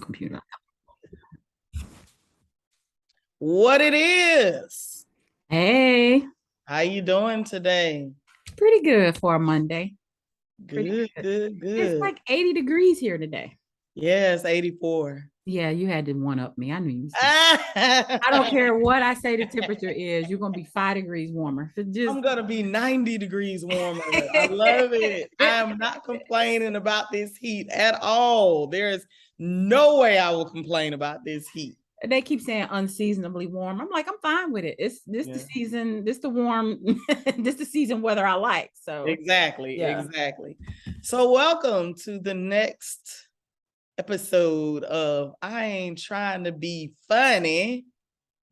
computer. What it is? Hey, How you doing today? pretty good for a Monday. Pretty Good, good. good, It's good. like 80 degrees here today. Yes, 84. Yeah, you had to one up me. I knew you was gonna. I'm I don't care what I say the temperature is, you're gonna be 5 degrees warmer. So just gonna be 90 degrees warmer. I love it. I am not complaining about this heat at all. There is no way I will complain about this heat. they keep saying unseasonably warm. I'm like, I'm fine with it. It's this the Yeah, season, this the warm, this the season weather I like. So exactly, yeah. exactly. So, welcome to the next episode of I Ain't Trying to Be Funny,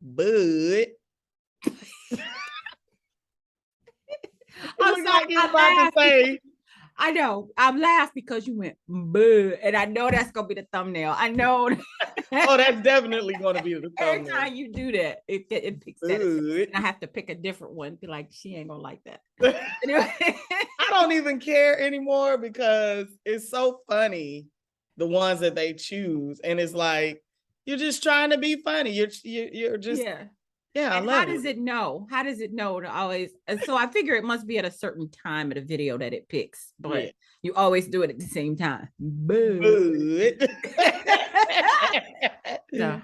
but I'm look sorry, like you I about to laughed because say, I know I'm laughed because you went boo, and I know that's gonna be the thumbnail. I know. oh, that's definitely going to be the Every thumbnail. time you do that, it picks that. And I have to pick a different one. Be like, she ain't gonna like that. Anyway. I don't even care anymore because it's so funny, the ones that they choose, and it's like you're just trying to be funny. You're just Yeah. yeah. I And how love does it. it know? How does it know to always? And so I figure it must be at a certain time of the video that it picks, Yeah, but you always do it at the same time. Boo. but So,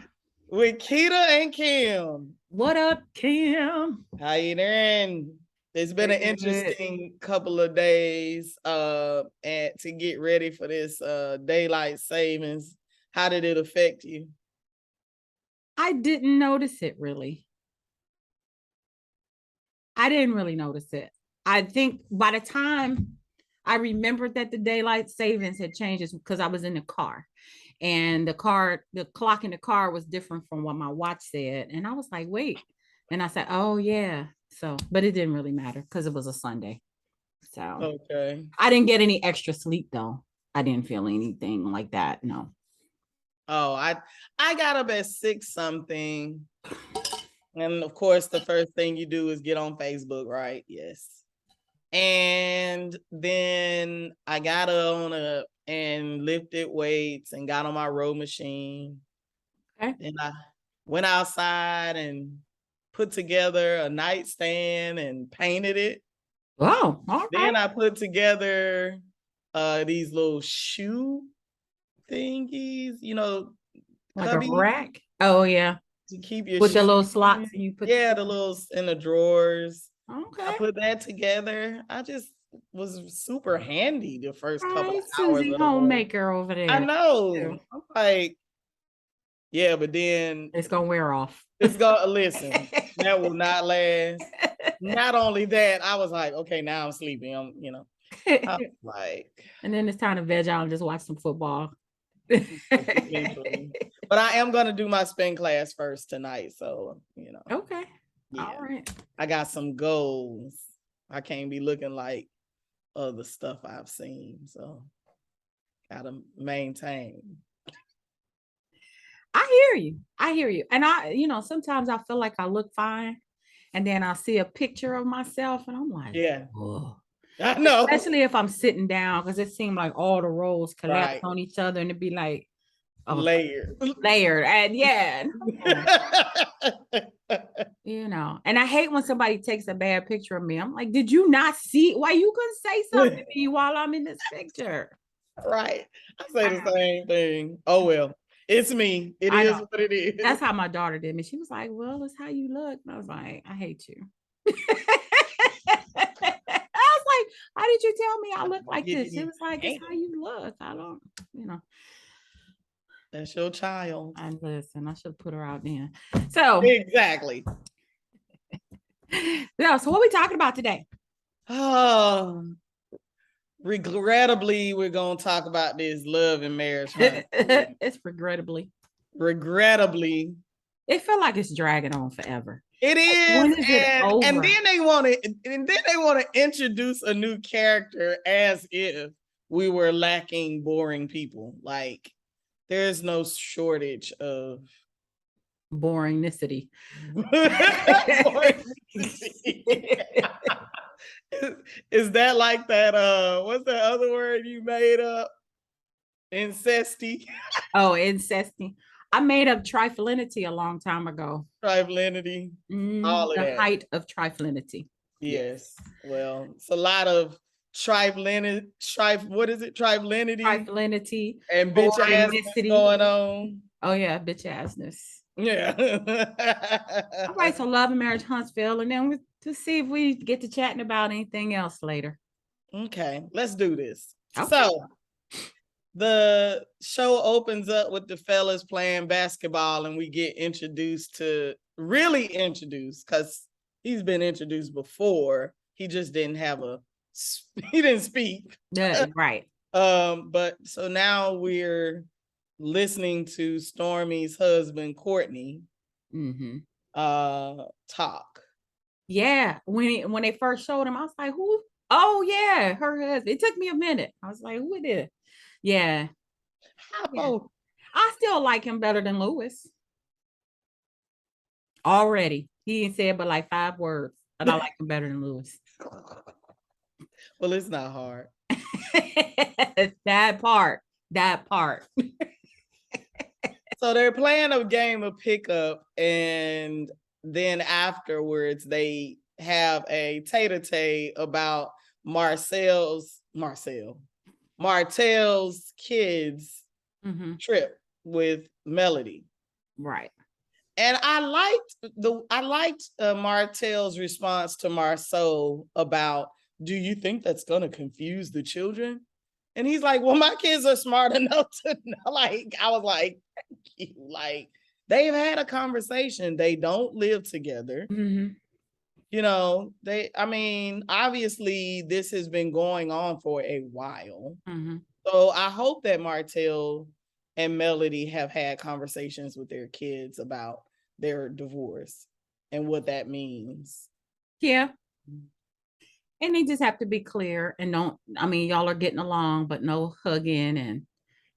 with Keita and Kim. what up, Kim? How you doing? It's been an Good. interesting couple of days and to get ready for this daylight savings. How did it affect you? I didn't notice it really. I didn't really notice it. I think by the time I remembered that the daylight savings had changed because I was in the car and the clock in the car was different from what my watch said. And I was like, wait. And I said, oh, yeah. So, but it didn't really matter because it was a Sunday. So Okay. I didn't get any extra sleep though. I didn't feel anything like that. No. Oh, I got up at 6 something. And of course, the first thing you do is get on Facebook, right? Yes. And then I got on and lifted weights and got on my row machine. Okay. And I went outside and put together a nightstand and painted it. Wow. All Then right. I put together these little shoe thingies, Like a cubbies rack. Oh, yeah. to keep your With the shoes little slots and in. you put Yeah, the little in the drawers. I okay. put that together. I just was super handy the first couple Hi, of hours Susie of the morning. Homemaker over I there. know. I'm like, yeah, but then It's gonna wear off. it's gonna listen, that will not last. Not only that, I was like, okay, now I'm sleeping. I was like, And then it's time to veg out and just watch some football. eventually. But I am gonna do my spin class first tonight. So, Okay. yeah. All right. I got some goals. I can't be looking like other stuff I've seen. So gotta maintain. I hear you. I hear you. And sometimes I feel like I look fine. And then I see a picture of myself and I'm like, Yeah, whoa. I know. Especially if I'm sitting down, because it seemed like all the roles collapse Right. on each other and it'd be like, oh, Layered. layered. And yeah. And I hate when somebody takes a bad picture of me. I'm like, did you not see why you couldn't say something to me while I'm in this picture? Right. I say the same thing. Oh well, it's me. It is what it is. That's how my daughter did me. She was like, well, it's how you look. And I was like, I hate you. I was like, how did you tell me I look like this? She was like, it's how you look. I don't. That's your child. I listen, I should put her out then. So exactly. Yeah, so what are we talking about today? Oh, regrettably, we're gonna talk about this love and marriage. It's regrettably. It felt like it's dragging on forever. It is. When is it over? And then they want to introduce a new character as if we were lacking boring people. Like there's no shortage of boringnicity. Is that like that? What's the other word you made up? Incesty, Oh, incesting. I made up triflinity a long time ago. triflinity, all of The that. height of triflinity. Yes. Well, it's a lot of what is it? Triflinity Triflinity and or bitch ass ethnicity. going on. Oh yeah, bitch assness. Yeah. All right, so Love and Marriage Huntsville, and then to see if we get to chatting about anything else later. Okay, let's do this. Okay. So the show opens up with the fellas playing basketball, and we get really introduced, because he's been introduced before. He just didn't have he didn't speak. Right. But so now we're listening to Stormy's husband, Courtney, talk. Yeah. When they first showed him, I was like, who? Oh yeah, her husband. It took me a minute. I was like, who it is? Yeah. I still like him better than Lewis. Already. He ain't said but like 5 words, but I like him better than Lewis. Well, it's not hard. That part. So they're playing a game of pickup, and then afterwards they have a tete-a-tete about Martell's kids trip with Melody. Right. And I liked Martell's response to Marceau about, do you think that's going to confuse the children? And he's like, well, my kids are smart enough to know. Like, I was like, thank you. Like, they've had a conversation. They don't live together. You know, obviously this has been going on for a while. So I hope that Martell and Melody have had conversations with their kids about their divorce and what that means. Yeah. And they just have to be clear and y'all are getting along, but no hugging and,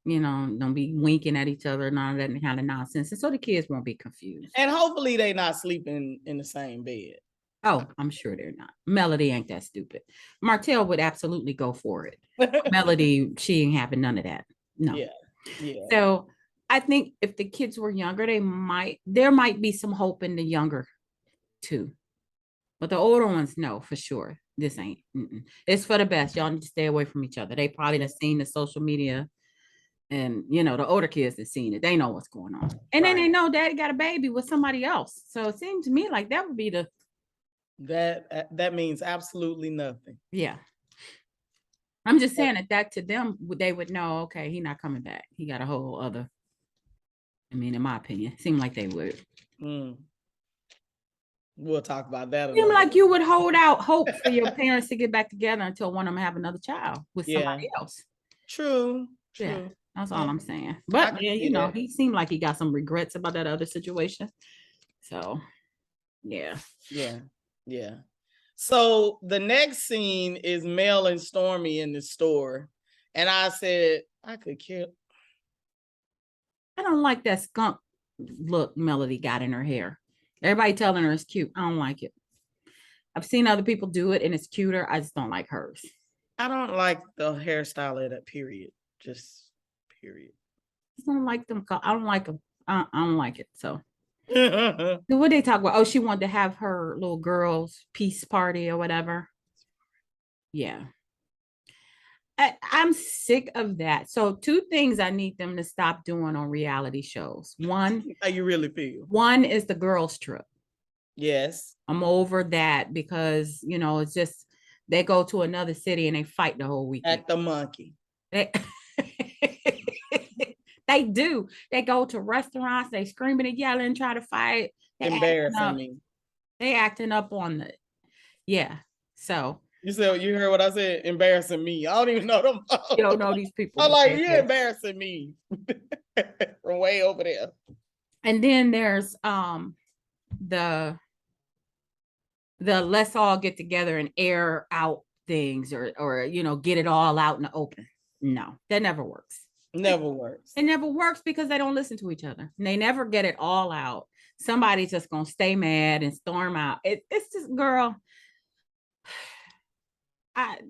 don't be winking at each other, none of that kind of nonsense. And so the kids won't be confused. And hopefully they're not sleeping in the same bed. Oh, I'm sure they're not. Melody ain't that stupid. Martell would absolutely go for it. Melody, she ain't having none of that. No. Yeah. So I think if the kids were younger, there might be some hope in the younger too. But the older ones, no, for sure. This ain't. It's for the best. Y'all need to stay away from each other. They probably have seen the social media, and the older kids have seen it. They know what's going on, and then they know daddy got a baby with somebody else. So it seems to me like that would be that means absolutely nothing. Yeah. I'm just saying that to them, they would know, okay, he's not coming back. He got a whole other. In my opinion, it seemed like they would. We'll talk about that. Seem like you would hold out hope for your parents to get back together until one of them have another child with somebody else. True. Yeah, that's all I'm saying. But he seemed like he got some regrets about that other situation. So, yeah. So the next scene is Mel and Stormy in the store, and I said I could kill. I don't like that skunk look Melody got in her hair. Everybody telling her it's cute. I don't like it. I've seen other people do it and it's cuter. I just don't like hers. I don't like the hairstyle of that, period. Just period. I don't like them. I don't like them. I don't like it. So what they talk about? Oh, she wanted to have her little girls' peace party or whatever. Yeah. I'm sick of that. So 2 things I need them to stop doing on reality shows. One, how you really feel? One is the girls' trip. Yes. I'm over that because, it's just, they go to another city and they fight the whole weekend. Act the monkey. They do. They go to restaurants, they screaming and yelling and try to fight. Embarrassing me. They acting up on yeah. So you heard what I said? Embarrassing me. I don't even know them. You don't know these people. I'm like, you're embarrassing me from way over there. And then there's the let's all get together and air out things or get it all out in the open. No, that never works. Never works. It never works because they don't listen to each other. And they never get it all out. Somebody's just gonna stay mad and storm out. It's just, girl.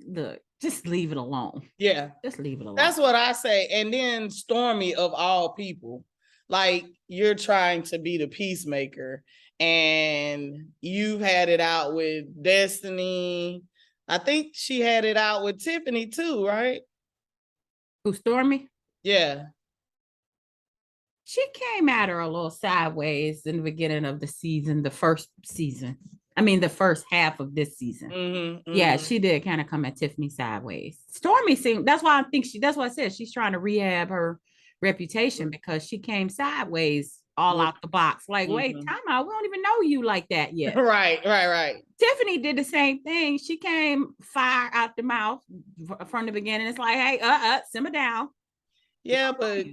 Look, just leave it alone. Yeah. Just leave it alone. That's what I say. And then Stormy, of all people, like, you're trying to be the peacemaker, and you've had it out with Destiny. I think she had it out with Tiffany too, right? Who, Stormy? Yeah. She came at her a little sideways in the beginning of the season, the first season. I mean, the first half of this season. Yeah, she did kind of come at Tiffany sideways. Stormy seemed, that's why that's what I said. She's trying to rehab her reputation because she came sideways all out the box. Like, wait, time out. We don't even know you like that yet. Right. Tiffany did the same thing. She came fire out the mouth from the beginning. It's like, hey, simmer down. Yeah, but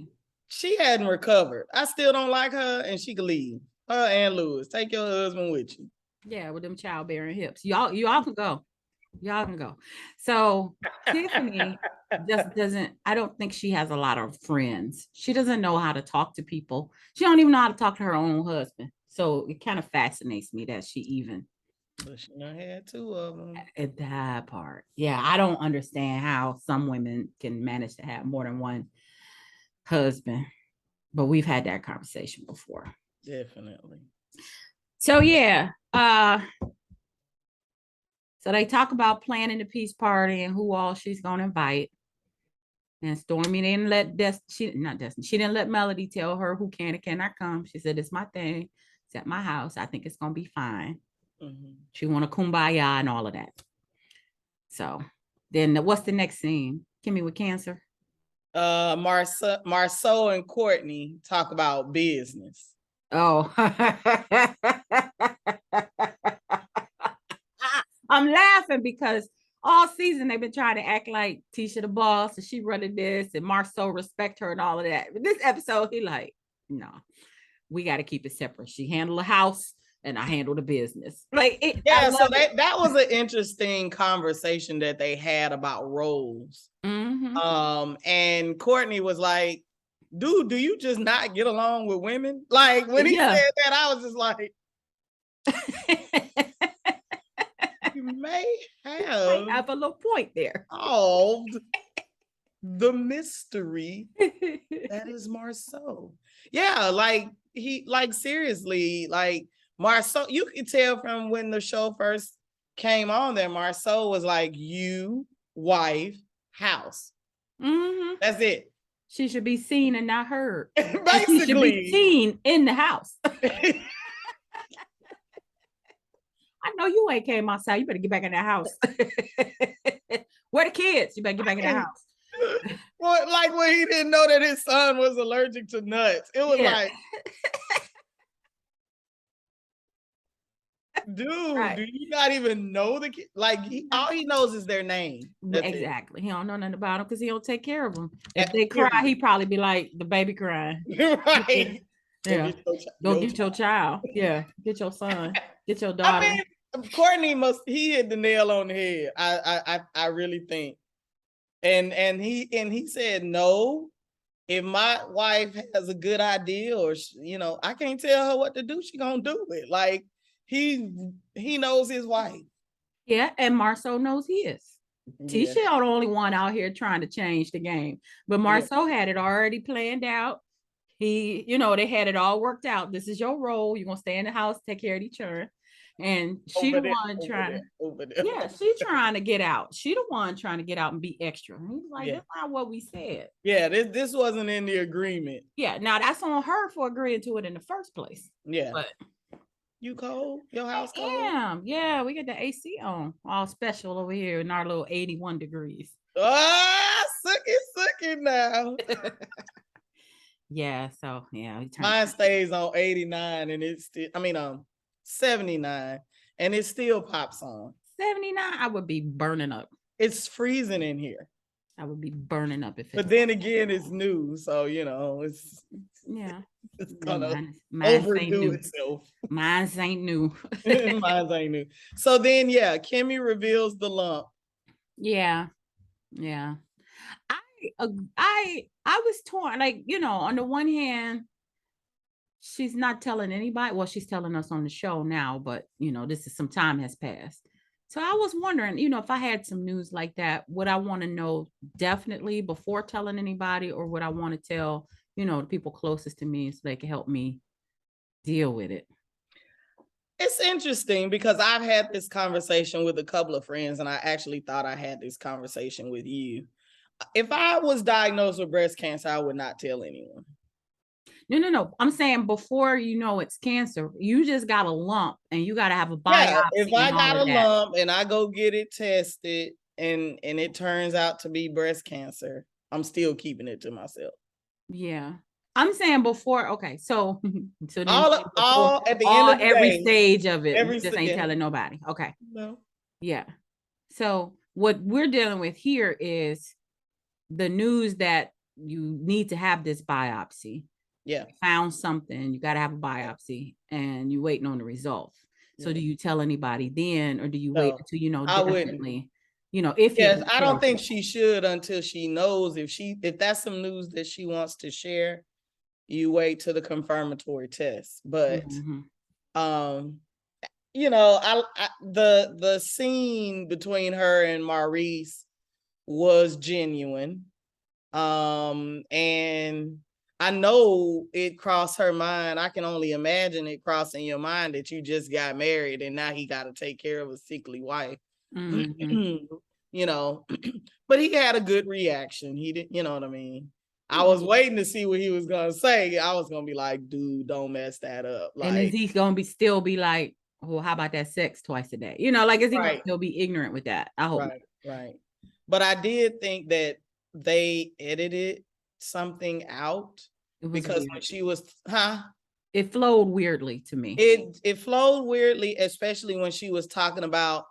she hadn't recovered. I still don't like her, and she could leave. Her and Lewis. Take your husband with you. Yeah, with them childbearing hips. Y'all can go. Y'all can go. So Tiffany just doesn't, I don't think she has a lot of friends. She doesn't know how to talk to people. She don't even know how to talk to her own husband. So it kind of fascinates me that she even. But she done had two of them. At that part. Yeah, I don't understand how some women can manage to have more than one husband. But we've had that conversation before. Definitely. So yeah, so they talk about planning the peace party and who all she's gonna invite. And Stormy didn't let she didn't let Melody tell her who can and cannot come. She said, it's my thing. It's at my house. I think it's gonna be fine. She want a kumbaya and all of that. So then what's the next scene? Kimmy with cancer. Marsau and Courtney talk about business. Oh. I'm laughing because all season they've been trying to act like Tisha the boss and she running this and Marsau respect her and all of that. But this episode, he like, no, we got to keep it separate. She handle the house and I handle the business. Like, so that was an interesting conversation that they had about roles. And Courtney was like, dude, do you just not get along with women? Like, when he said that, I was just like, you may have a little point there. Solved the mystery that is Marsau. Yeah, like seriously, like Marsau, you could tell from when the show first came on that Marsau was like, you, wife, house. That's it. She should be seen and not heard. Basically, she should be seen in the house. I know you ain't came outside. You better get back in the house. Where the kids? You better get back in the house. Well, like when he didn't know that his son was allergic to nuts. It was like, dude, do you not even know the kid? Like, all he knows is their name. That's exactly. He don't know nothing about them because he don't take care of them. If they cry, he probably be like the baby crying. Right. Yeah. Go get your child. Yeah. Get your son. Get your daughter. I mean, Courtney he hit the nail on the head. I really think. And he said, no, if my wife has a good idea or I can't tell her what to do, she gonna do it. Like, he knows his wife. Yeah, and Marsau knows his. Tisha the only one out here trying to change the game. But Marsau had it already planned out. They had it all worked out. This is your role. You're gonna stay in the house, take care of each other. And she the one trying. Yeah, she's trying to get out. She the one trying to get out and be extra. And he's like, that's not what we said. Yeah, this wasn't in the agreement. Yeah, now that's on her for agreeing to it in the first place. Yeah. But you cold? Your house cold? Yeah, we got the AC on. All special over here in our little 81 degrees. Sucky now. Yeah, so yeah. Mine stays on 89 and it's still, 79 and it still pops on. 79, I would be burning up. It's freezing in here. I would be burning up if. But then again, it's new, so it's gonna overdo itself. Mine ain't new. Mine ain't new. So then, Kimmy reveals the lump. Yeah. I was torn. Like, on the one hand, she's not telling anybody. Well, she's telling us on the show now, but this is some time has passed. So I was wondering, if I had some news like that, would I want to know definitely before telling anybody, or would I want to tell, the people closest to me so they can help me deal with it? It's interesting because I've had this conversation with a couple of friends, and I actually thought I had this conversation with you. If I was diagnosed with breast cancer, I would not tell anyone. No, no, no. I'm saying before it's cancer, you just got a lump and you got to have a Yeah, if biopsy I and all got a of that. lump and I go get it tested and it turns out to be breast cancer, I'm still keeping it to myself. Yeah. I'm saying before, okay. So so then before All at the end of the every day, stage of it, you every just ain't yeah, telling nobody. Okay. no. Yeah. So what we're dealing with here is the news that you need to have this biopsy. Yeah. Found something, you got to have a biopsy and you waiting on the results. So do Yeah. you tell anybody then, or do you wait No, until I wouldn't. definitely, if you're Yes, gonna I tell don't think people? she should until she knows if that's some news that she wants to share, you wait till the confirmatory test. But Mhm. um the scene between her and Maurice was genuine. And I know it crossed her mind. I can only imagine it crossing your mind that you just got married and now he got to take care of a sickly wife. Mhm. But he had a good reaction. He didn't, you know what I mean? I was waiting to see what he was gonna say. I was gonna be like, dude, don't mess that up. And is Like, he gonna still be like, well, how about that sex twice a day? Like, is he gonna right, still be ignorant with that? I hope not. right. But I did think that they edited something out It was because when weird. she was, It flowed weirdly to me. it flowed weirdly, especially when she was talking about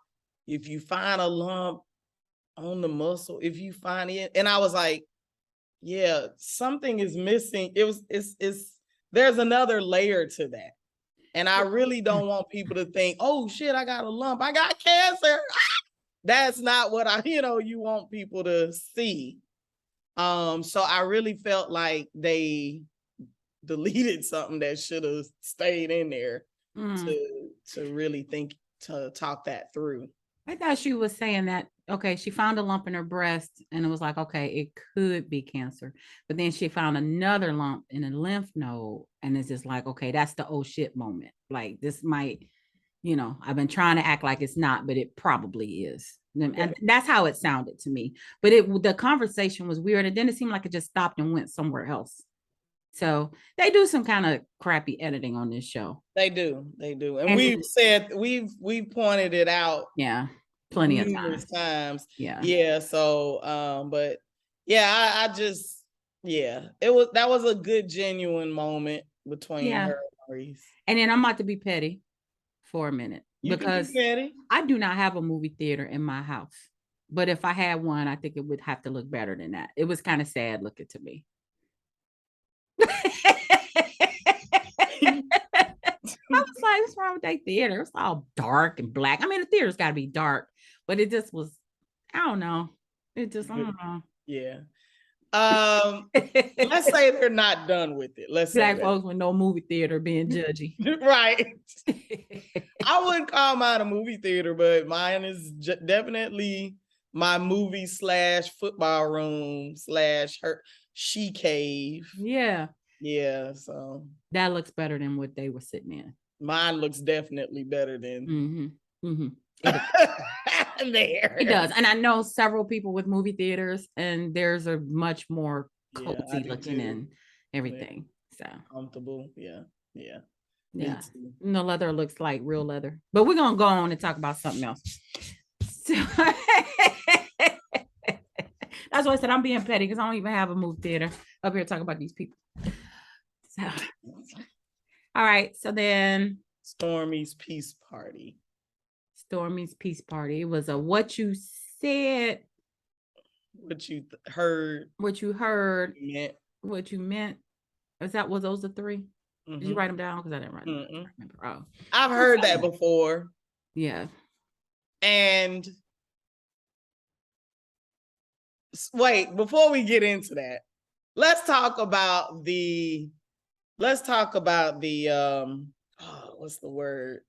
if you find a lump on the muscle, if you find it, and I was like, yeah, something is missing. It's there's another layer to that. And I really don't want people to think, oh shit, I got a lump, I got cancer. That's not what you want people to see. So I really felt like they deleted something that should have stayed in there Mm. to really think to talk that through. I thought she was saying that, okay, she found a lump in her breast and it was like, okay, it could be cancer. But then she found another lump in a lymph node. And it's just like, okay, that's the oh shit moment. Like, this might, I've been trying to act like it's not, but it probably is. And that's how it sounded to me. But the conversation was weird. And then it seemed like it just stopped and went somewhere else. So they do some kind of crappy editing on this show. They do. And And we've pointed it out, yeah, plenty of numerous times. times. Yeah. Yeah. So but yeah, I just that was a good genuine moment between Yeah. her and Maurice. And then I'm about to be petty for a minute You can be because petty. I do not have a movie theater in my house. But if I had one, I think it would have to look better than that. It was kind of sad looking to me. I was like, what's wrong with that theater? It's all dark and black. I mean, the theater's got to be dark, but it just was, I don't know. It just, I don't know. Yeah. Let's say they're not done with it. Let's say Black that. folks with no movie theater being judgy. Right. I wouldn't call mine a movie theater, but mine is definitely my movie / football room / her she cave. Yeah. Yeah. So that looks better than what they were sitting in. Mine looks definitely better than there. It does. And I know several people with movie theaters, and theirs are much more cozy looking and everything. So comfortable. Yeah. Yeah. The leather looks like real leather. But we're gonna go on and talk about something else. So that's why I said I'm being petty, because I don't even have a movie theater up here talking about these people. So all right. So then Stormy's peace party. It was a what you said, what you heard, what you meant. Was those the three? Did you write them down? Because I didn't write them down. I remember. Oh, I've heard that before. Yeah. And wait, before we get into that, let's talk about the what's the word?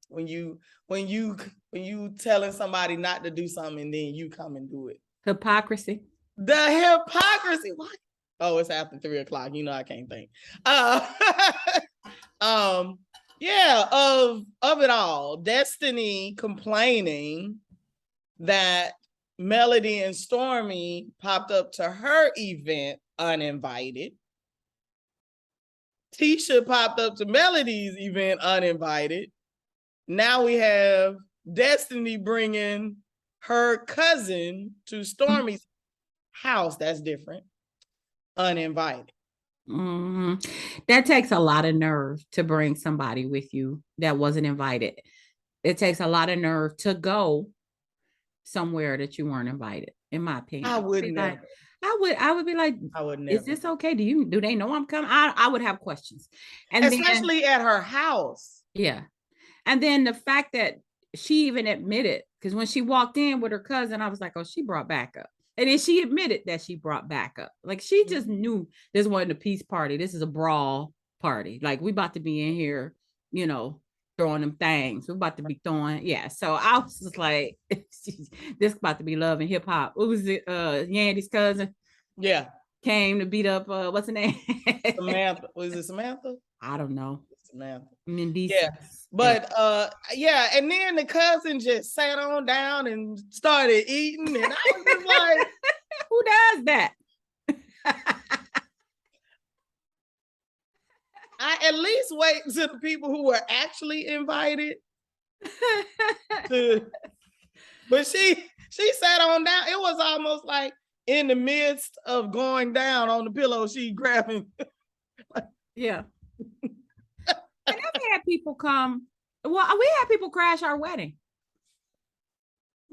when you telling somebody not to do something and then you come and do it. Hypocrisy. The hypocrisy. What? Oh, it's after 3:00. You know I can't think. Yeah, of it all. Destiny complaining that Melody and Stormy popped up to her event uninvited. Tisha popped up to Melody's event uninvited. Now we have Destiny bringing her cousin to Stormy's house. That's different. Uninvited. Mm-hmm. That takes a lot of nerve to bring somebody with you that wasn't invited. It takes a lot of nerve to go somewhere that you weren't invited, in my opinion. I would never. Like, I would be like, I would never. Is this okay? Do they know I'm coming? I would have questions. And especially at her house. Yeah. And then the fact that she even admitted, because when she walked in with her cousin, I was like, oh, she brought backup. And then she admitted that she brought backup. Like, she just knew this wasn't a peace party. This is a brawl party. Like, we about to be in here, you know, throwing them things. We're about to be throwing. Yeah. So I was just like, this about to be love and hip hop. What was it? Yandy's cousin. Yeah. Came to beat up, what's her name? Samantha. Was it Samantha? I don't know. Samantha. Yeah. But yeah, and then the cousin just sat on down and started eating, and I was just like, who does that? I at least wait to the people who were actually invited. But she sat on down. It was almost like in the midst of going down on the pillow, she grabbing. Yeah. And I've had people come. Well, we had people crash our wedding.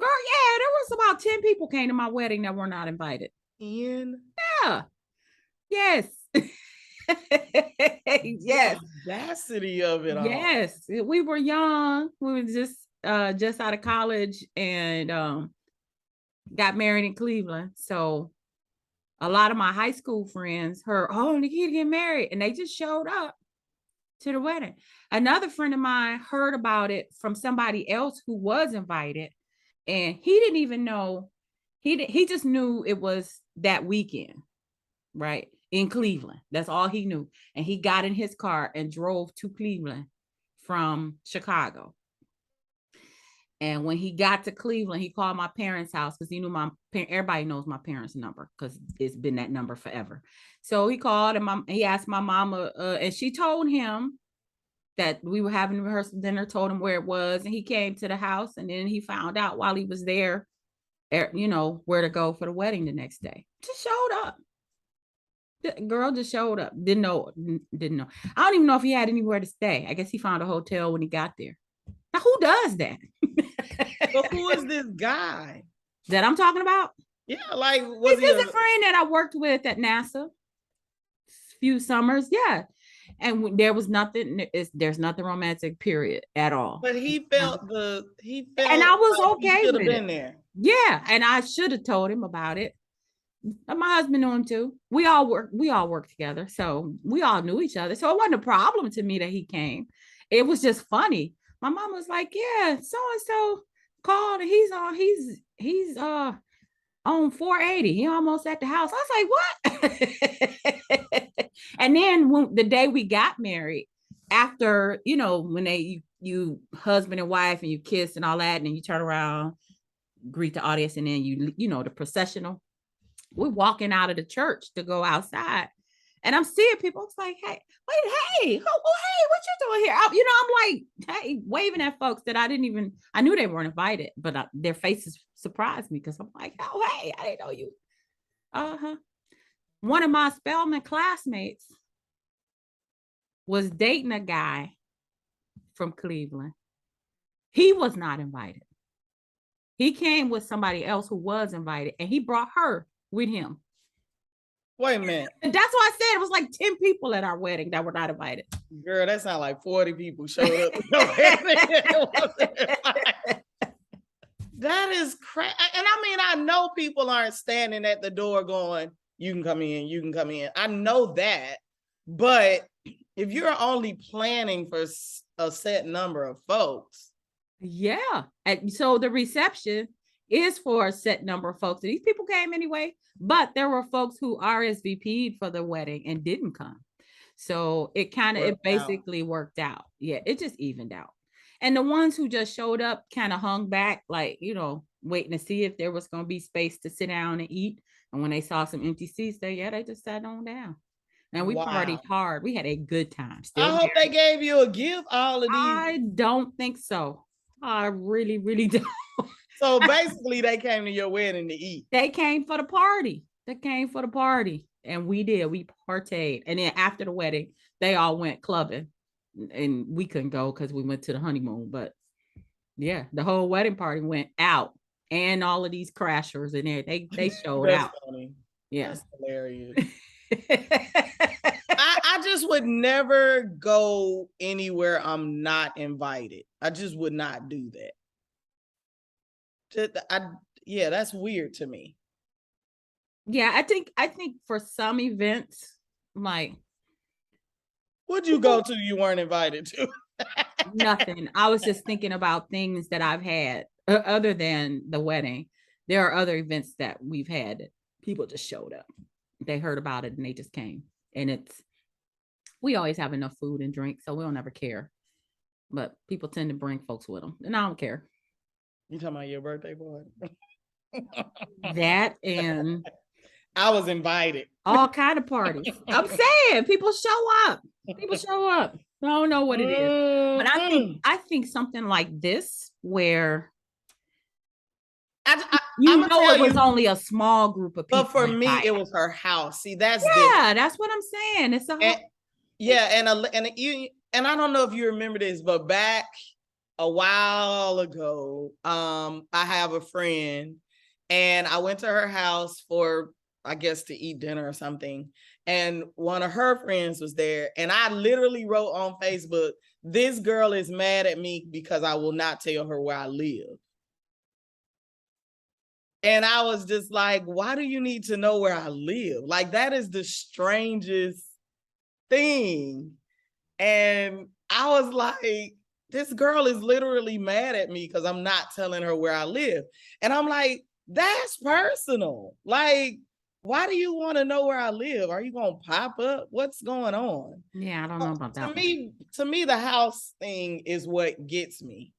Girl, yeah, there was about 10 people came to my wedding that were not invited. Yeah. Yes. Yes. The audacity of it all. Yes. We were young. We were just out of college and got married in Cleveland. So a lot of my high school friends heard, oh, Nikita get married, and they just showed up to the wedding. Another friend of mine heard about it from somebody else who was invited, and he didn't even know. He just knew it was that weekend, right, in Cleveland. That's all he knew. And he got in his car and drove to Cleveland from Chicago. And when he got to Cleveland, he called my parents' house because he knew everybody knows my parents' number because it's been that number forever. So he called and he asked my mama, and she told him that we were having a rehearsal dinner, told him where it was, and he came to the house, and then he found out while he was there, you know, where to go for the wedding the next day. Just showed up. The girl just showed up. Didn't know. I don't even know if he had anywhere to stay. I guess he found a hotel when he got there. Now, who does that? But who is this guy that I'm talking about? Yeah, like was he a friend that I worked with at NASA a few summers? Yeah. And there was nothing, there's nothing romantic, period, at all. But he felt and I was like okay with been there. Yeah, and I should have told him about it. My husband knew him too. We all worked together, so we all knew each other. So it wasn't a problem to me that he came. It was just funny. My mom was like, "Yeah, so and so called, and he's on 480. He almost at the house." I was like, "What?" And then the day we got married, after, you know, when you husband and wife and you kiss and all that, and then you turn around, greet the audience, and then you know the processional. We're walking out of the church to go outside, and I'm seeing people. It's like, hey, wait, hey, what you doing here? You know, I'm like, hey, waving at folks that I knew they weren't invited, but their faces surprised me because I'm like, oh, hey, I didn't know you. One of my Spelman classmates was dating a guy from Cleveland. He was not invited. He came with somebody else who was invited, and he brought her with him. Wait a minute. And that's why I said it was like 10 people at our wedding that were not invited. Girl, that sounds like 40 people showed up. That is crazy. And I mean, I know people aren't standing at the door going, you can come in, you can come in. I know that. But if you're only planning for a set number of folks. Yeah. And so the reception is for a set number of folks. And these people came anyway, but there were folks who RSVP'd for the wedding and didn't come. So it kind of, it basically worked out. Yeah, it just evened out. And the ones who just showed up kind of hung back, like, you know, waiting to see if there was going to be space to sit down and eat. And when they saw some empty seats, they just sat on down. And we partied hard. We had a good time. I hope they gave you a gift, all of these. I don't think so. I really, really don't. So basically, they came to your wedding to eat. They came for the party. They came for the party. And we did. We partayed. And then after the wedding, they all went clubbing. And we couldn't go because we went to the honeymoon. But yeah, the whole wedding party went out. And all of these crashers in there, they showed out. Funny. Yeah. That's hilarious. I just would never go anywhere I'm not invited. I just would not do that. Yeah, that's weird to me. Yeah, I think for some events, like, what'd you go to you weren't invited to? Nothing. I was just thinking about things that I've had other than the wedding. There are other events that we've had that people just showed up. They heard about it and they just came. And we always have enough food and drink, so we don't ever care. But people tend to bring folks with them, and I don't care. You talking about your birthday party? That, and I was invited. All kind of parties. I'm saying people show up. People show up. I don't know what it is, but I think something like this where it was only a small group of people. But for me, it was her house. See, that's that's what I'm saying. It's a and I don't know if you remember this, but back a while ago, I have a friend, and I went to her house for, I guess, to eat dinner or something. And one of her friends was there. And I literally wrote on Facebook, "This girl is mad at me because I will not tell her where I live." And I was just like, why do you need to know where I live? Like, that is the strangest thing. And I was like, this girl is literally mad at me because I'm not telling her where I live. And I'm like, that's personal. Like, why do you want to know where I live? Are you going to pop up? What's going on? Yeah, I don't know about that. To me, the house thing is what gets me.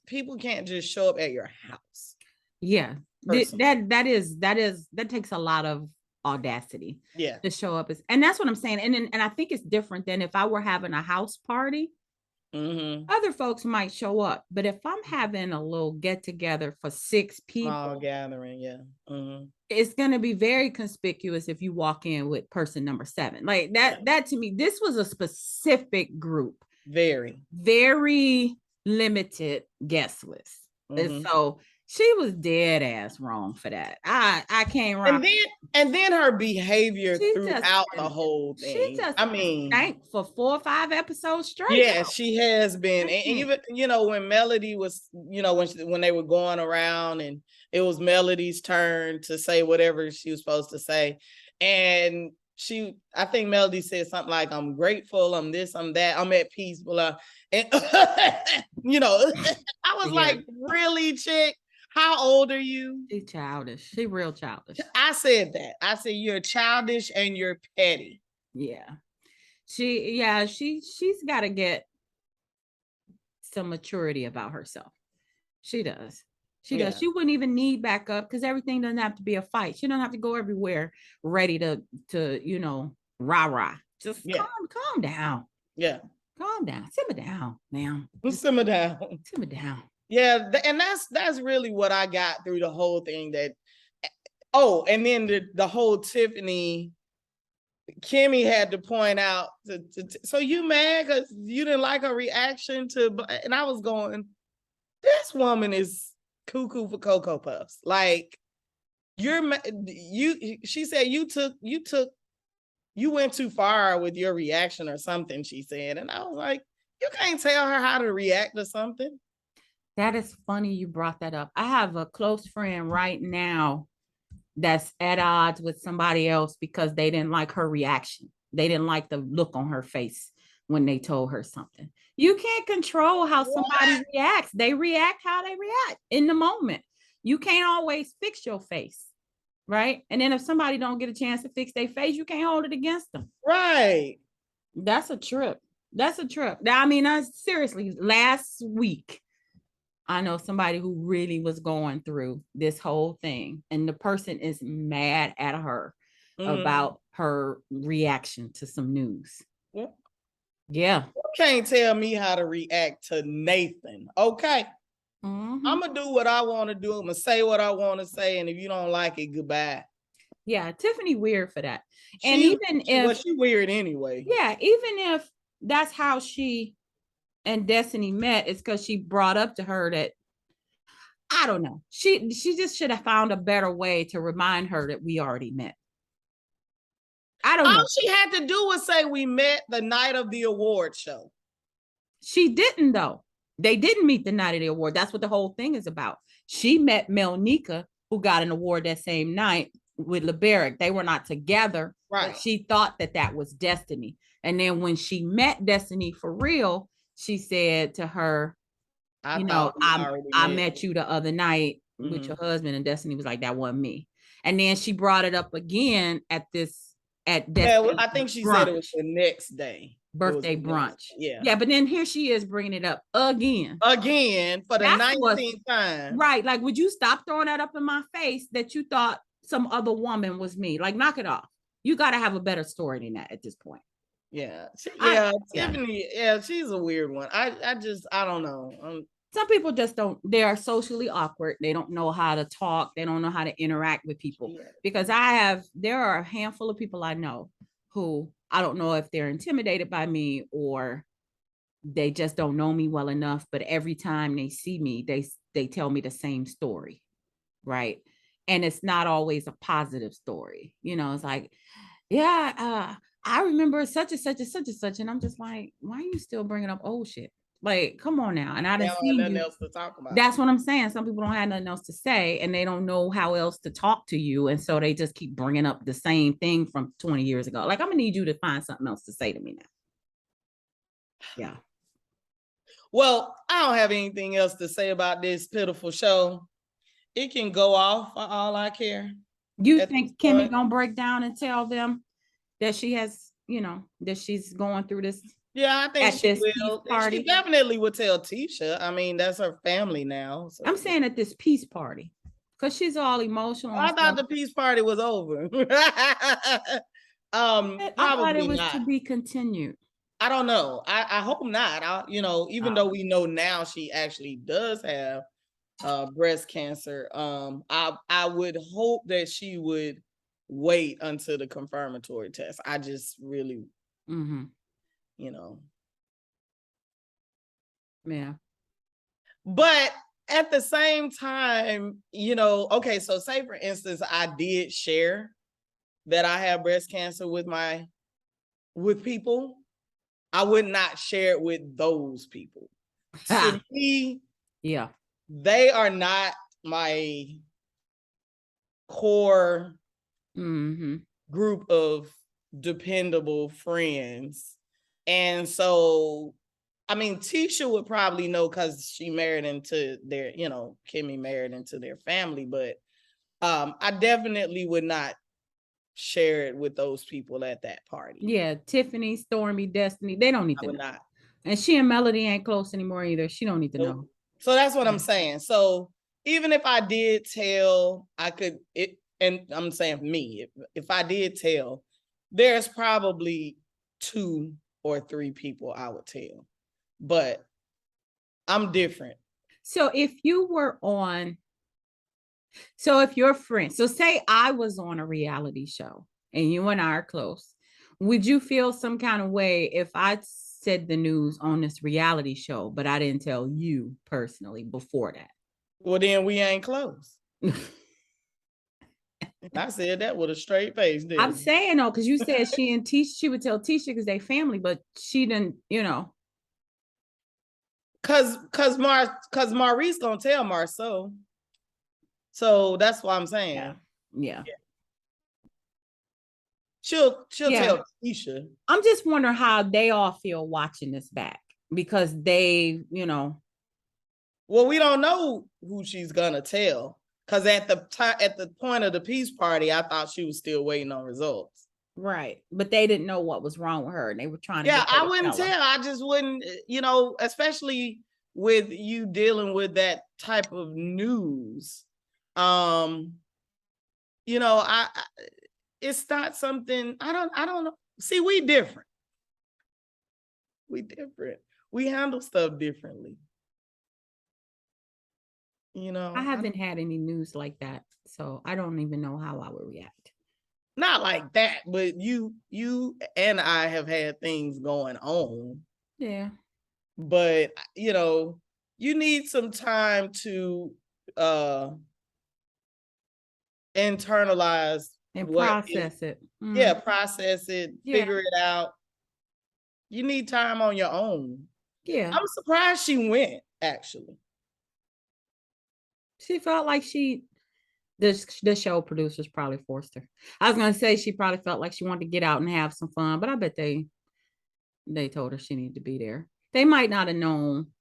People can't just show up at your house. Yeah, that takes a lot of audacity. Yeah, to show up and that's what I'm saying. And I think it's different than if I were having a house party. Other folks might show up, but if I'm having a little get together for 6 people, small gathering, it's going to be very conspicuous if you walk in with person number 7. Like that to me, this was a specific group, very limited guest list, and so she was dead ass wrong for that. I can't rock. And then her behavior throughout the whole thing. She just stank for 4 or 5 episodes straight. Yeah, she has been. And even, when Melody was, when they were going around and it was Melody's turn to say whatever she was supposed to say. And I think Melody said something like, "I'm grateful, I'm this, I'm that, I'm at peace, blah." And, I was like, really, chick? How old are you? She's childish. She real childish. I said that. I said, you're childish and you're petty. Yeah. She's got to get some maturity about herself. She does. She does. She wouldn't even need backup because everything doesn't have to be a fight. She don't have to go everywhere ready to rah-rah. Just calm down. Yeah. Calm down. Simmer down now. Simmer down. Simmer down. Yeah, and that's really what I got through the whole thing. And then the whole Tiffany, Kimmy had to point out, so you mad because you didn't like her reaction to, and I was going, this woman is cuckoo for Cocoa Puffs. Like, she said you went too far with your reaction or something, she said. And I was like, you can't tell her how to react to something. That is funny you brought that up. I have a close friend right now that's at odds with somebody else because they didn't like her reaction. They didn't like the look on her face when they told her something. You can't control how somebody reacts. They react how they react in the moment. You can't always fix your face, right? And then if somebody don't get a chance to fix their face, you can't hold it against them. Right. That's a trip. That's a trip. I mean, seriously, last week, I know somebody who really was going through this whole thing, and the person is mad at her about her reaction to some news. Yeah. You can't tell me how to react to Nathan. Okay. I'm gonna do what I want to do. I'm gonna say what I want to say, and if you don't like it, goodbye. Yeah, Tiffany weird for that. And even if she weird anyway. Yeah, even if that's how she and Destiny met, it's because she brought up to her that, I don't know. She just should have found a better way to remind her that we already met. I don't know. All she had to do was say we met the night of the award show. She didn't, though. They didn't meet the night of the award. That's what the whole thing is about. She met Melnika, who got an award that same night with LeBaric. They were not together. Right. She thought that was Destiny. And then when she met Destiny for real, she said to her, I met you the other night with your husband, and Destiny was like, that wasn't me. And then she brought it up again at Destiny. I think she said it was the next day. Birthday brunch. Yeah, but then here she is bringing it up again for the 19th time. Right. Like, would you stop throwing that up in my face that you thought some other woman was me? Like, knock it off. You got to have a better story than that at this point. Yeah. Tiffany, she's a weird one. I don't know. Some people just don't, they are socially awkward. They don't know how to talk. They don't know how to interact with people. Because there are a handful of people I know who, I don't know if they're intimidated by me or they just don't know me well enough, but every time they see me, they tell me the same story, right? And it's not always a positive story. It's like, I remember such and such and such and such. And I'm just like, why are you still bringing up old shit? Like, come on now. And I didn't see nothing else to talk about. That's what I'm saying. Some people don't have nothing else to say and they don't know how else to talk to you. And so they just keep bringing up the same thing from 20 years ago. Like, I'm gonna need you to find something else to say to me now. Yeah. Well, I don't have anything else to say about this pitiful show. It can go off for all I care. You think Kimmy gonna break down and tell them that she has, that she's going through this? Yeah, I think she will. She definitely would tell Tisha. I mean, that's her family now. So. I'm saying at this peace party, because she's all emotional. I thought the peace party was over. I thought it was to be continued. I don't know. I hope not. Even though we know now she actually does have breast cancer, I would hope that she would wait until the confirmatory test. I just really, Yeah. But at the same time, okay, so say for instance, I did share that I have breast cancer with people. I would not share it with those people. To me, they are not my core group of dependable friends. And so, I mean, Tisha would probably know because she married into their, Kimmy married into their family, but I definitely would not share it with those people at that party. Yeah, Tiffany, Stormy, Destiny, they don't need to know. Not. And she and Melody ain't close anymore either. She don't need to know. So that's what I'm saying. So even if I did tell, and I'm saying me, if I did tell, there's probably 2 or 3 people I would tell, but I'm different. So if your friend, so say I was on a reality show and you and I are close, would you feel some kind of way if I said the news on this reality show, but I didn't tell you personally before that? Well, then we ain't close. I said that with a straight face. I'm saying though, because you said she would tell Tisha because they family, but she didn't, Cause Maurice gonna tell Marceau. So that's what I'm saying. Yeah. She'll Yeah. tell Keisha. I'm just wondering how they all feel watching this back because they, you know. Well, we don't know who she's gonna tell. Cause at the point of the peace party, I thought she was still waiting on results. Right. But they didn't know what was wrong with her and they were trying to Yeah, get her I to wouldn't tell her. tell. I just wouldn't, especially with you dealing with that type of news. I it's not something I don't know. See, we different. We different. We handle stuff differently. I haven't had any news like that, so I don't even know how I would react. Not like that, but you and I have had things going on. Yeah. But you need some time to internalize And what process it. yeah, process it, Yeah. figure it out. You need time on your own. Yeah. I'm surprised she went, actually. She felt like the show producers probably forced her. I was gonna say she probably felt like she wanted to get out and have some fun, but I bet they told her she needed to be there. They might not have known.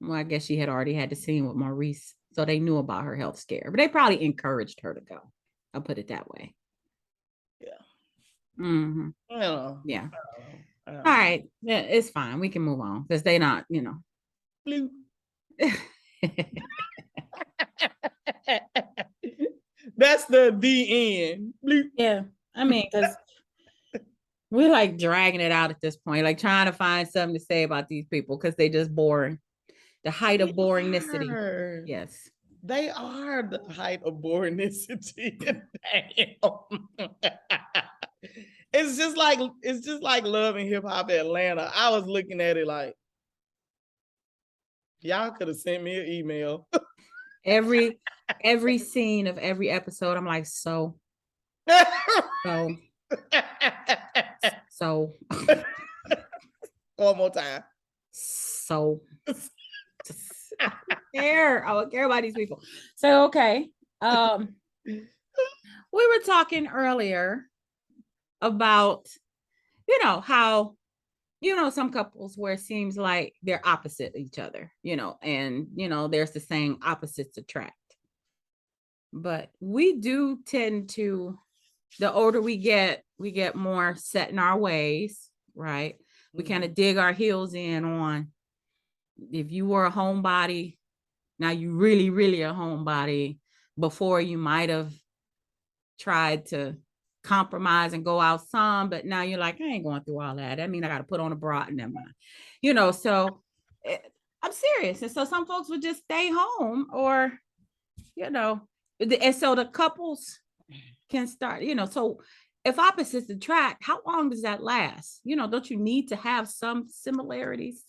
Well, I guess she had already had the scene with Maurice, so they knew about her health scare, but they probably encouraged her to go. I'll put it that way. Yeah. Mm-hmm. Yeah. All right. Yeah, it's fine. We can move on because they not, Blue. That's the end. Blue. Yeah. I mean, because we're like dragging it out at this point, like trying to find something to say about these people because they just boring. The height of boringnicity. Yes. They are the height of boringnicity. It's just like Love and Hip Hop Atlanta. I was looking at it like, y'all could have sent me an email. Every scene of every episode, I'm like, so. One more time. So. I would care about these people. So, okay. We were talking earlier about, how, some couples where it seems like they're opposite each other, and, there's the saying opposites attract. But we do tend to, the older we get more set in our ways, right? We kind of dig our heels in on, if you were a homebody, now you really, really a homebody. Before you might have tried to compromise and go out some, but now you're like, I ain't going through all that. I mean, I got to put on a bra and never mind. So I'm serious. And so some folks would just stay home or, and so the couples can start, so if opposites attract, how long does that last? Don't you need to have some similarities?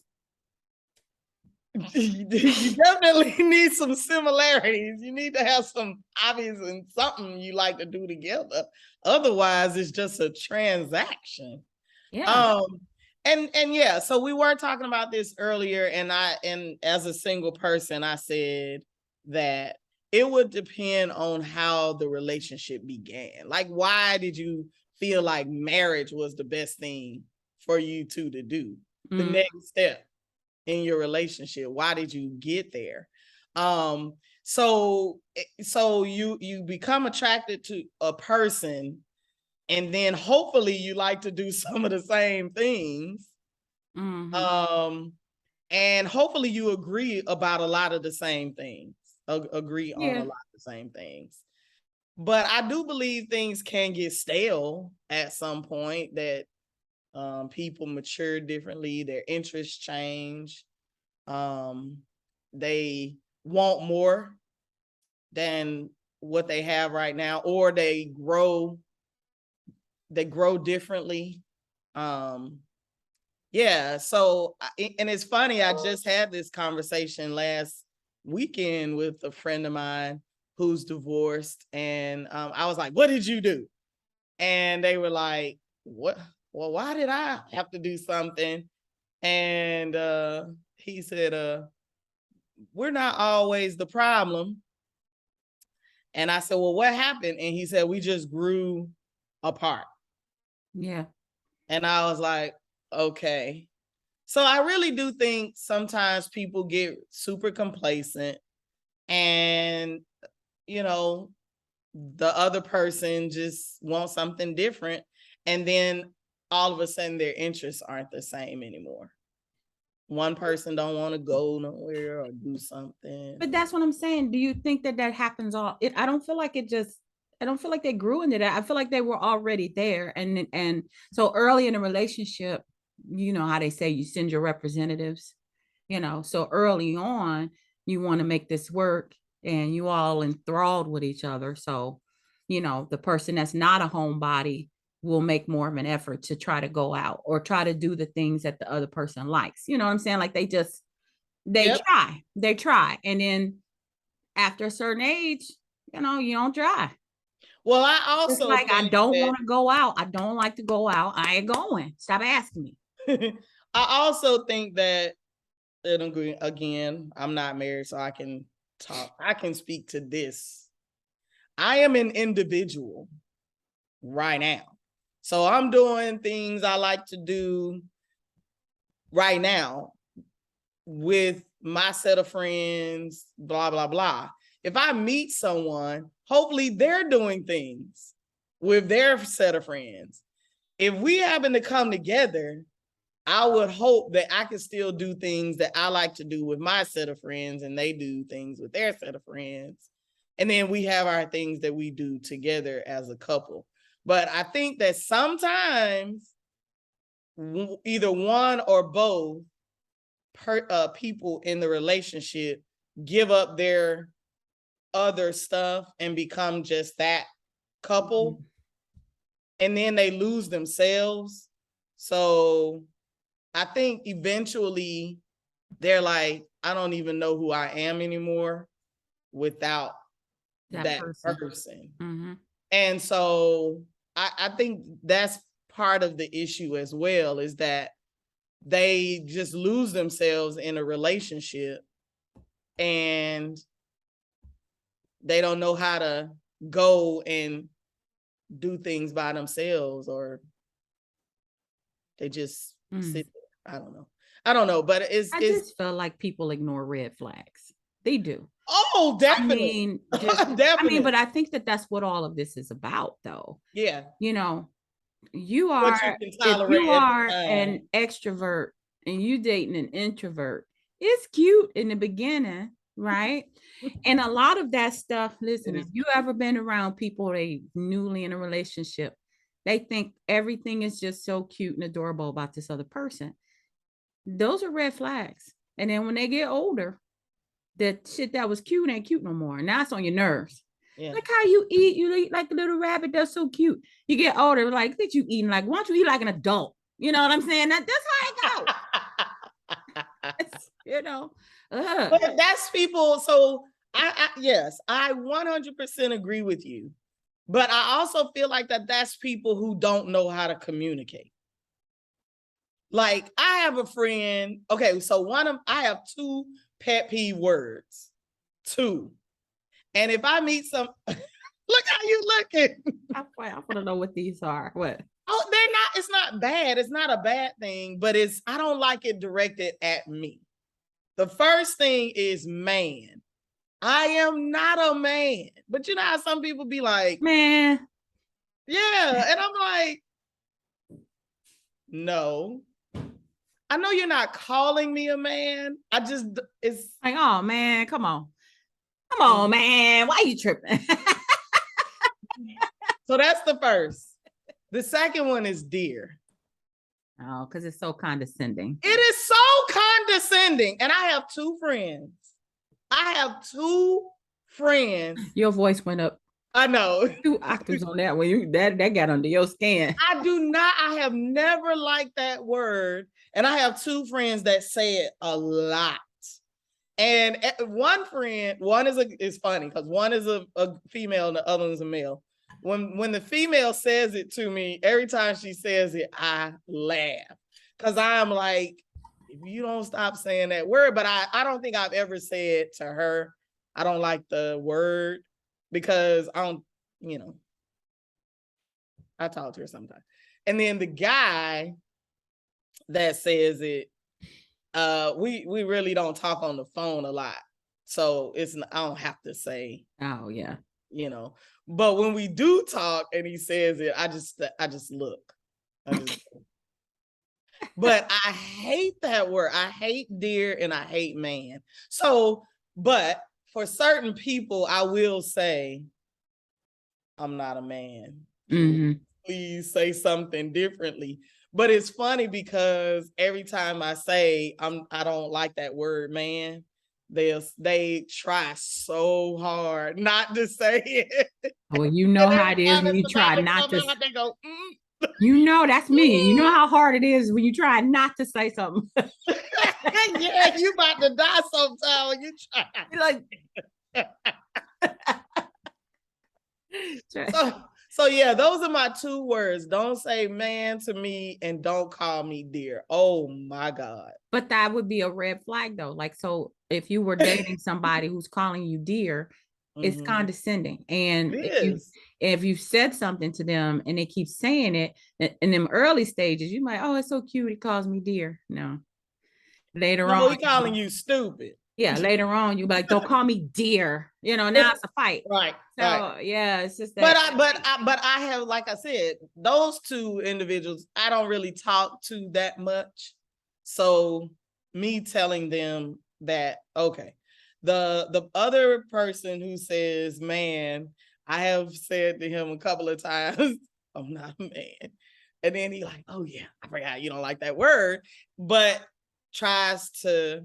You definitely need some similarities. You need to have some obvious and something you like to do together. Otherwise, it's just a transaction. Yeah. And yeah, so we were talking about this earlier, and as a single person, I said that it would depend on how the relationship began. Like, why did you feel like marriage was the best thing for you two to do? The next step in your relationship. Why did you get there? So you become attracted to a person, and then hopefully you like to do some of the same things. And hopefully you agree about a lot of the same things. Agree on a lot of the same things. But I do believe things can get stale at some point, that people mature differently, their interests change. They want more than what they have right now, or they grow differently. Yeah. So, and it's funny, I just had this conversation last weekend with a friend of mine who's divorced, and I was like, what did you do? And they were like, what? Well, why did I have to do something? And he said, we're not always the problem. And I said, well, what happened? And he said, we just grew apart. Yeah. And I was like, okay. So I really do think sometimes people get super complacent and, you know, the other person just wants something different. And then all of a sudden their interests aren't the same anymore. One person don't want to go nowhere or do something. But that's what I'm saying. Do you think that that happens I don't feel like I don't feel like they grew into that. I feel like they were already there. And so early in a relationship, you know how they say you send your representatives, you know, so early on, you want to make this work and you all enthralled with each other. So, you know, the person that's not a homebody will make more of an effort to try to go out or try to do the things that the other person likes. You know what I'm saying? Like Yep. they try. And then after a certain age, you know, you don't try. Well, I It's also like, I think don't that want to go out. I don't like to go out. I ain't going. Stop asking me. I also think that, and again, I'm not married, so I can speak to this. I am an individual right now. So I'm doing things I like to do right now with my set of friends, blah, blah, blah. If I meet someone, hopefully they're doing things with their set of friends. If we happen to come together, I would hope that I can still do things that I like to do with my set of friends and they do things with their set of friends. And then we have our things that we do together as a couple. But I think that sometimes either one or both people in the relationship give up their other stuff and become just that couple. Mm-hmm. And then they lose themselves. So I think eventually they're like, I don't even know who I am anymore without that person. Mm-hmm. And so I think that's part of the issue as well, is that they just lose themselves in a relationship and they don't know how to go and do things by themselves, or they just sit there. I don't know, but I just felt like people ignore red flags. They do. Oh, definitely. Definitely. But I think that that's what all of this is about, though. Yeah. You know, if you are an extrovert and you dating an introvert, it's cute in the beginning, right? And a lot of that stuff, listen, if you ever been around people they newly in a relationship, they think everything is just so cute and adorable about this other person. Those are red flags. And then when they get older, that shit that was cute ain't cute no more. Now it's on your nerves. Yeah. Like how you eat like a little rabbit. That's so cute. You get older, like that you eating like, why don't you eat like an adult? You know what I'm saying? That's how it goes. You know, but that's people. So yes, I 100% agree with you. But I also feel like that's people who don't know how to communicate. Like I have a friend. Okay, so I have two pet peeve words. Two. And if I meet some, look how you looking. I want to know what these are. What? Oh, they're not, it's not bad. It's not a bad thing, but I don't like it directed at me. The first thing is man. I am not a man. But you know how some people be like, man. Yeah. And I'm like, no. I know you're not calling me a man. It's like, oh man, come on. Come on, man. Why are you tripping? So that's the first. The second one is dear. Oh, because it's so condescending. It is so condescending. And I have two friends. Your voice went up. I know. 2 octaves on that one. That got under your skin. I have never liked that word. And I have two friends that say it a lot. And one friend, is funny because one is a female and the other is a male. When the female says it to me, every time she says it, I laugh because I'm like, if you don't stop saying that word, but I don't think I've ever said to her, I don't like the word because I don't, I talk to her sometimes. And then the guy that says it, we really don't talk on the phone a lot. So I don't have to say, Oh yeah. you know. But when we do talk and he says it, I just look. But I hate that word. I hate dear and I hate man. So, but for certain people, I will say, I'm not a man. Mm-hmm. Please say something differently. But it's funny because every time I say I don't like that word, man, they try so hard not to say it. Well, you know And how every it is time when it's you try about to not come to. out, they go, You know, that's me. You know how hard it is when you try not to say something. yeah, you about to die sometime when you try. Like, so yeah, those are my 2 words. Don't say man to me and don't call me dear. Oh my God. but that would be a red flag though. Like, so if you were dating somebody who's calling you dear, it's condescending. And if you said something to them and they keep saying it in them early stages, you might, oh, it's so cute. He calls me dear. No. Later on, he calling you stupid. Yeah, later on, you be like, don't call me dear. You know, now it's a fight. Right. So right. yeah, it's just that. But I have, like I said, those 2 individuals, I don't really talk to that much. So me telling them that, okay, the other person who says man, I have said to him a couple of times, I'm not a man. And then he like, oh yeah, I forgot you don't like that word, but tries to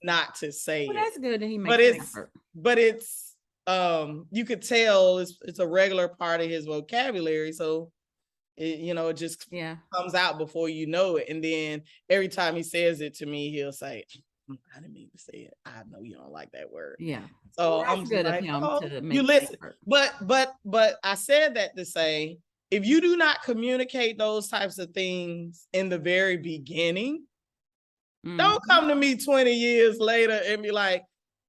not to say well, it. that's good that he makes an effort. But it's you could tell it's a regular part of his vocabulary. So it just comes out before you know it. And then every time he says it to me, he'll say, I didn't mean to say it. I know you don't like that word. Yeah. So well, I'm good like, of him to make you listen. But I said that to say, if you do not communicate those types of things in the very beginning, don't come to me 20 years later and be like,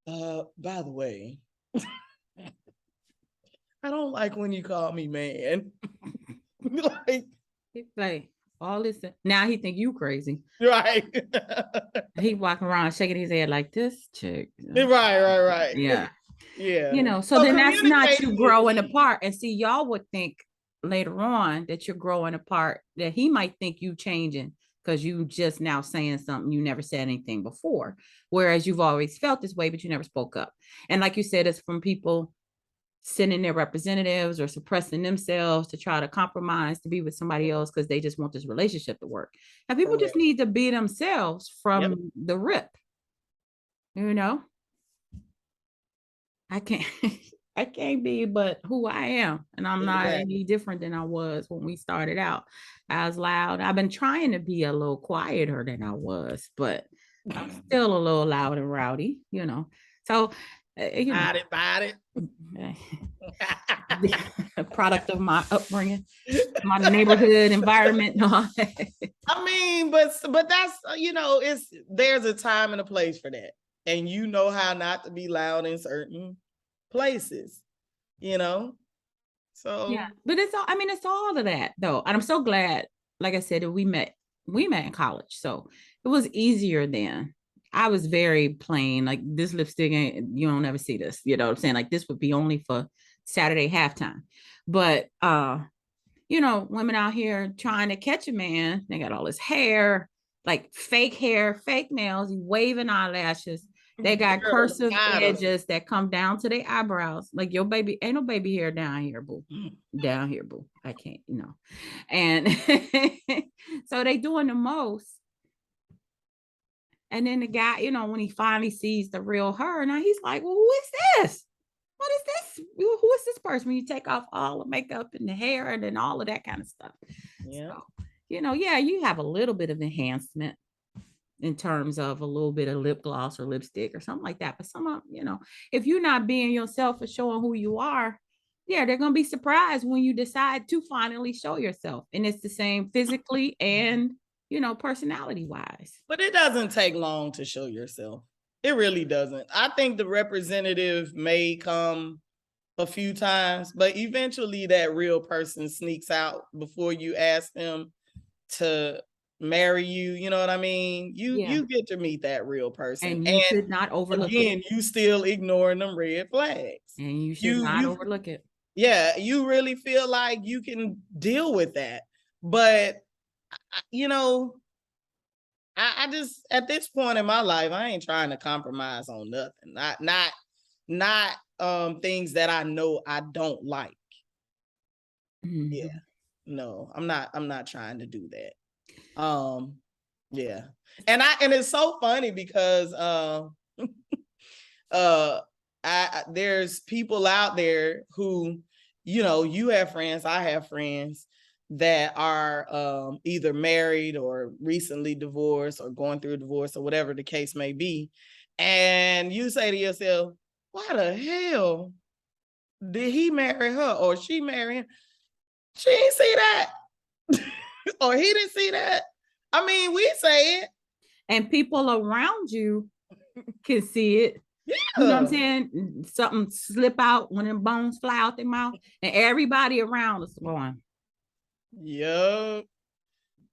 by the way, I don't like when you call me man. like all this. Now he think you crazy. Right. He walking around shaking his head like this chick. Right. Yeah. Yeah. So then that's not you growing apart. And see, y'all would think later on that you're growing apart, that he might think you changing because you just now saying something you never said anything before. Whereas you've always felt this way, but you never spoke up. And like you said, it's from people sending their representatives or suppressing themselves to try to compromise to be with somebody else because they just want this relationship to work. And people just need to be themselves from the rip. I can't be but who I am. And I'm not any different than I was when we started out. I was loud. I've been trying to be a little quieter than I was, but I'm still a little loud and rowdy, So About it. Product of my upbringing, my neighborhood environment. I mean, but that's, there's a time and a place for that. And you know how not to be loud in certain places, So yeah, but it's all of that though. And I'm so glad, like I said, that we met in college. So it was easier then. I was very plain, like this lipstick you don't ever see this, you know what I'm saying? Like this would be only for Saturday halftime. But women out here trying to catch a man, they got all his hair, like fake hair, fake nails, waving eyelashes. They got cursive edges that come down to their eyebrows. Like your baby, ain't no baby hair down here, boo. Down here, boo. I can't, And so they doing the most. And then the guy, when he finally sees the real her, now he's like, well, who is this? What is this? Who is this person? When you take off all the makeup and the hair and then all of that kind of stuff. Yeah. So, you have a little bit of enhancement in terms of a little bit of lip gloss or lipstick or something like that. But some of, if you're not being yourself or showing who you are, they're going to be surprised when you decide to finally show yourself. And it's the same physically and, personality wise. But it doesn't take long to show yourself. It really doesn't. I think the representative may come a few times, but eventually that real person sneaks out before you ask them to marry you. You know what I mean? You get to meet that real person. And you should not overlook it. Again, you still ignoring them red flags. And you should not overlook it. Yeah, you really feel like you can deal with that. But you know, I just at this point in my life, I ain't trying to compromise on nothing. Not things that I know I don't like. Mhm. Yeah. No, I'm not trying to do that. Yeah. And it's so funny because there's people out there who, you know, you have friends, I have friends that are either married or recently divorced or going through a divorce or whatever the case may be. And you say to yourself, why the hell did he marry her or she marry him? She didn't see that. Or he didn't see that. I mean, we say it. And people around you can see it. Yeah. You know what I'm saying? Something slip out when them bones fly out their mouth, and everybody around us going. Yup.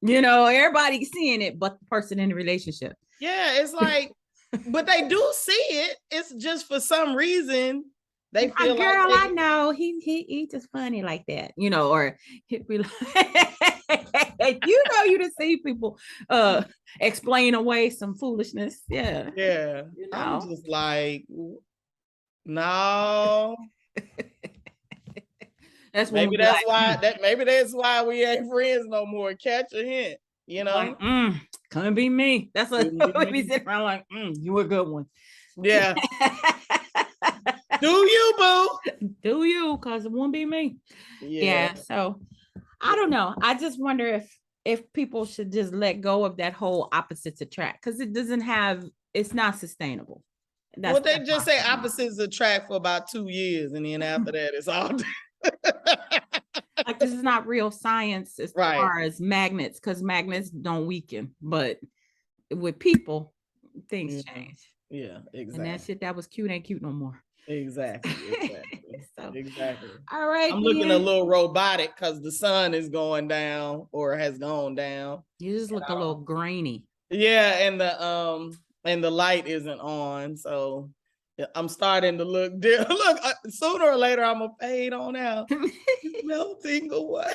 You know, everybody's seeing it, but the person in the relationship. Yeah, it's like, but they do see it. It's just for some reason they feel girl, like I know he just funny like that, you know, or he'd be like, you know, you just see people explain away some foolishness. Yeah. Yeah. You know? I'm just like, no. That's maybe that's why we ain't friends no more. Catch a hint, you know. Like, couldn't be me. That's what we sit around like, you a good one. Yeah. Do you, boo? Do you? Because it won't be me. Yeah. So I don't know. I just wonder if people should just let go of that whole opposites attract, because it's not sustainable. Well, they just say opposites attract for about 2 years, and then after that, it's all like this is not real science as Right. far as magnets, because magnets don't weaken, but with people, things change. Yeah, exactly. And that shit that was cute ain't cute no more. Exactly. So, exactly. all right. I'm looking a little robotic because the sun is going down or has gone down. You just look a little grainy. Yeah, and the light isn't on, so I'm starting to look. Look, sooner or later I'm gonna fade on out. It's melting away.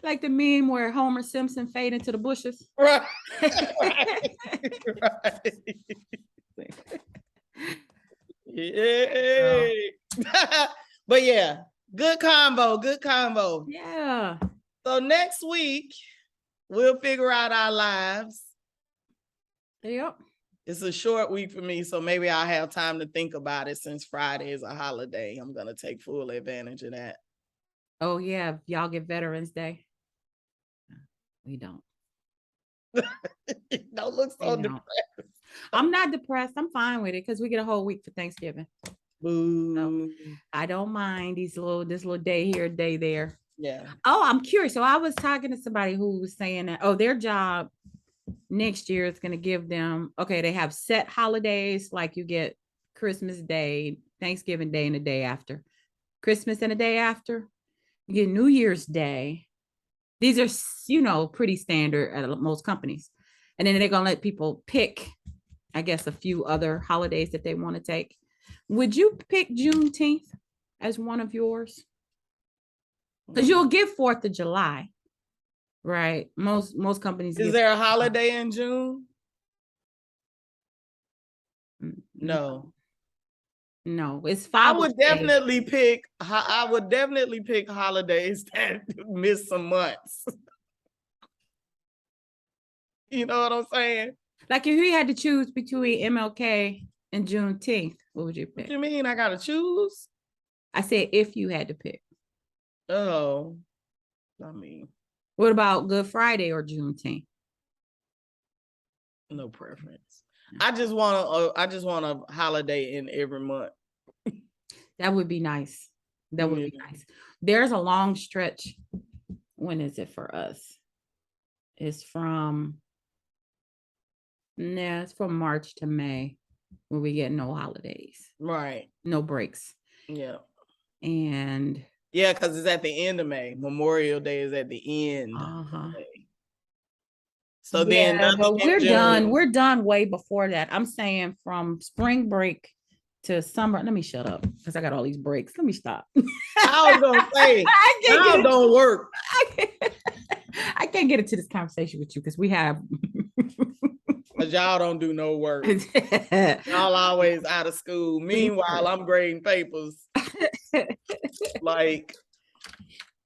Like the meme where Homer Simpson fade into the bushes. Right. Right. Yay. But yeah, good combo. Yeah. So next week we'll figure out our lives. Yep. It's a short week for me, so maybe I'll have time to think about it since Friday is a holiday. I'm gonna take full advantage of that. Oh yeah, y'all get Veterans Day. We don't. Don't look so depressed. I'm not depressed. I'm fine with it because we get a whole week for Thanksgiving. Boo. So I don't mind this little day here, day there. Yeah. Oh, I'm curious. So I was talking to somebody who was saying that, their job next year is going to give them, they have set holidays, like you get Christmas Day, Thanksgiving Day, and the day after. Christmas and the day after. You get New Year's Day. These are, pretty standard at most companies. And then they're going to let people pick, I guess, a few other holidays that they want to take. Would you pick Juneteenth as one of yours? Because you'll get 4th of July, right? Most companies. Is there a holiday in June? No. It's 5. I would definitely pick holidays that miss some months. You know what I'm saying? Like if you had to choose between MLK and Juneteenth, what would you pick? What you mean I gotta choose? I said if you had to pick. Oh, I mean, what about Good Friday or Juneteenth? No preference. I just want a holiday in every month. That would be nice. That would be nice. There's a long stretch. When is it for us? It's from March to May, where we get no holidays. Right. No breaks. Yeah. And Yeah, because it's at the end of May. Memorial Day is at the end uh-huh. of May. So then Yeah, but nothing in we're done. June. We're done way before that. I'm saying from spring break to summer. Let me shut up because I got all these breaks. Let me stop. I was gonna say, I can't y'all get don't work. I can't get into this conversation with you because we have Because y'all don't do no work. Y'all always out of school. Meanwhile, I'm grading papers. Like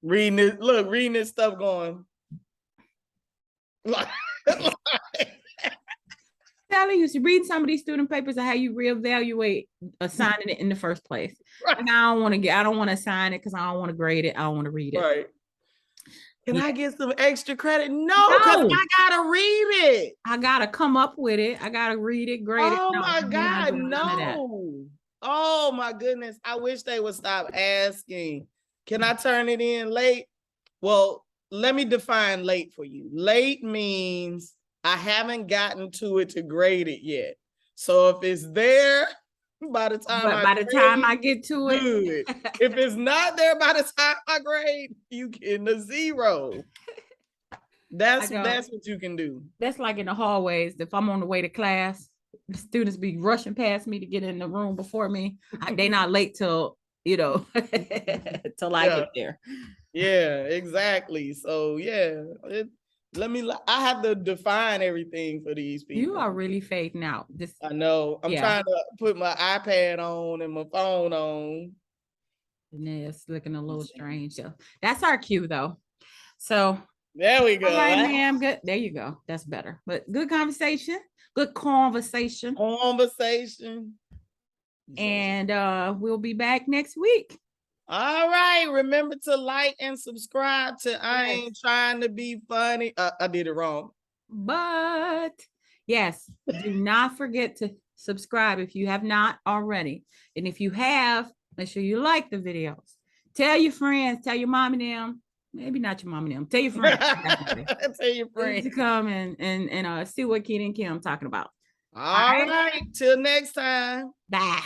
reading it, look, reading this stuff going. Like, telling you to read some of these student papers and how you reevaluate assigning it in the first place. right. And I don't want to assign it because I don't want to grade it. I don't want to read it. Right. Can Yeah. I get some extra credit? No, because No. I gotta read it. I gotta come up with it. I gotta read it, grade it. Oh No, my we're not God, doing none of that. no. Oh my goodness. I wish they would stop asking. Can I turn it in late? Well, let me define late for you. Late means I haven't gotten to it to grade it yet. So if it's there by the time But by the time I get to it, good. If it's not there by the time I grade, you getting a 0. That's what you can do. that's like in the hallways. If I'm on the way to class, the students be rushing past me to get in the room before me. They not late till till I Yeah. get there. Yeah, exactly. So yeah, I have to define everything for these people. You are really fading out. This I know. I'm trying to put my iPad on and my phone on. and it's looking a little strange. So that's our cue though. So there we go. All right, ma'am. Good. There you go. That's better. But good conversation. Good conversation. And we'll be back next week. All right. Remember to like and subscribe to I Ain't Trying to Be Funny. I did it wrong. But yes, do not forget to subscribe if you have not already. And if you have, make sure you like the videos. Tell your friends, tell your mom and them. Maybe not your mom and them. Tell your friends. Tell your friends to come and see what Keith and Kim talking about. All right. Till next time. Bye.